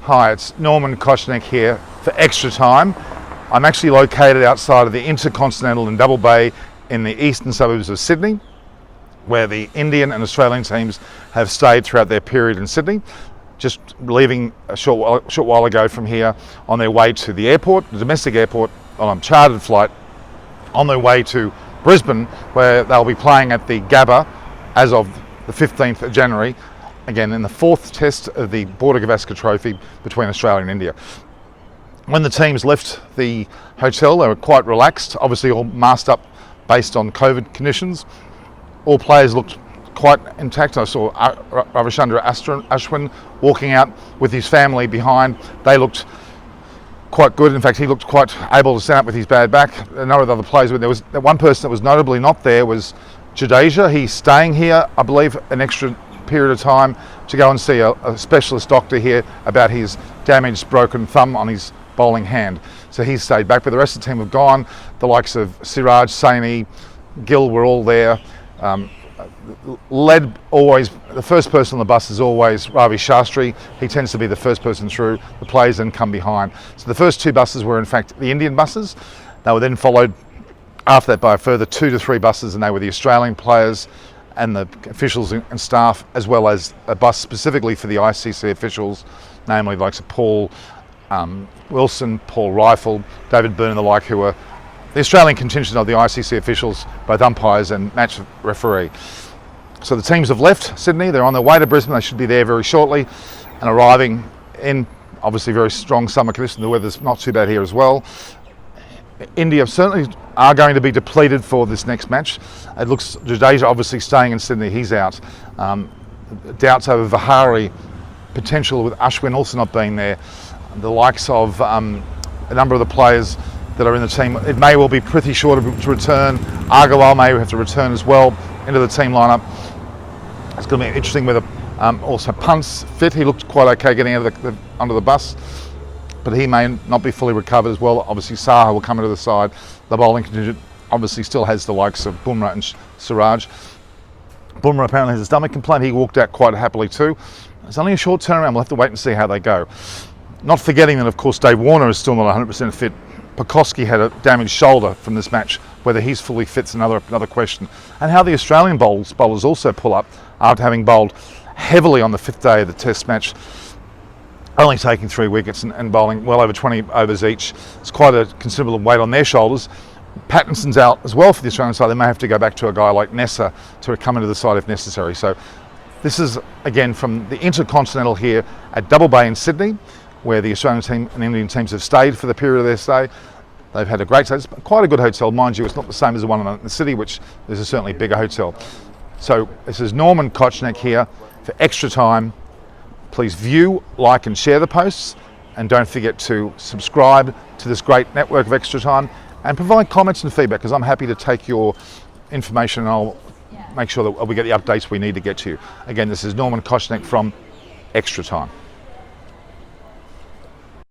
Hi, it's Norman Koshnick here for Extra Time. I'm actually located outside of the Intercontinental in Double Bay in the eastern suburbs of Sydney, where the Indian and Australian teams have stayed throughout their period in Sydney. Just leaving a short while ago from here on their way to the airport, the domestic airport, on a chartered flight, on their way to Brisbane, where they'll be playing at the Gabba as of the 15th of January, again in the fourth test of the Border Gavaskar Trophy between Australia and India. When the teams left the hotel, they were quite relaxed, obviously all masked up based on COVID conditions. All players looked quite intact. I saw Ravichandra Ashwin walking out with his family behind. They looked quite good. In fact, he looked quite able to stand up with his bad back. A number of other players, there was one person that was notably not there was Jadeja. He's staying here, I believe, an extra period of time to go and see a specialist doctor here about his damaged, broken thumb on his bowling hand. So he's stayed back, but the rest of the team have gone. The likes of Siraj, Saini, Gill were all there. Led always, the first person on the bus is always Ravi Shastri. He tends to be the first person through. The players then come behind. So the first two buses were in fact the Indian buses. They were then followed after that by a further 2 to 3 buses, and they were the Australian players and the officials and staff, as well as a bus specifically for the ICC officials, namely the likes of Paul Wilson, Paul Rifle, David Byrne and the like, who were the Australian contingent of the ICC officials, both umpires and match referee. So the teams have left Sydney, they're on their way to Brisbane. They should be there very shortly and arriving in obviously very strong summer conditions. The weather's not too bad here as well. India certainly are going to be depleted for this next match. It looks, Jadeja obviously staying in Sydney, he's out. Doubts over Vihari, potential with Ashwin also not being there. The likes of a number of the players that are in the team, it may well be Prithvi Shaw to return. Agarwal may have to return as well into the team lineup. It's going to be interesting whether also Punt's fit. He looked quite okay getting out of onto the bus, but he may not be fully recovered as well. Obviously Saha will come into the side. The bowling contingent obviously still has the likes of Bumrah and Siraj. Bumrah apparently has a stomach complaint. He walked out quite happily too. It's only a short turnaround. We'll have to wait and see how they go. Not forgetting that of course Dave Warner is still not 100% fit. Pekoski had a damaged shoulder from this match. Whether he's fully fit's another question. And how the Australian bowlers also pull up after having bowled heavily on the 5th day of the test match, only taking 3 wickets and bowling well over 20 overs each. It's quite a considerable weight on their shoulders. Pattinson's out as well for the Australian side. They may have to go back to a guy like Nessa to come into the side if necessary. So this is again from the Intercontinental here at Double Bay in Sydney, where the Australian team and Indian teams have stayed for the period of their stay. They've had a great stay. It's quite a good hotel, mind you. It's not the same as the one in the city, which is a certainly bigger hotel. So this is Norman Kochnick here for Extra Time. Please view, like and share the posts, and don't forget to subscribe to this great network of Extra Time and provide comments and feedback, because I'm happy to take your information and I'll make sure that we get the updates we need to get to you. Again, this is Norman Kochnick from Extra Time.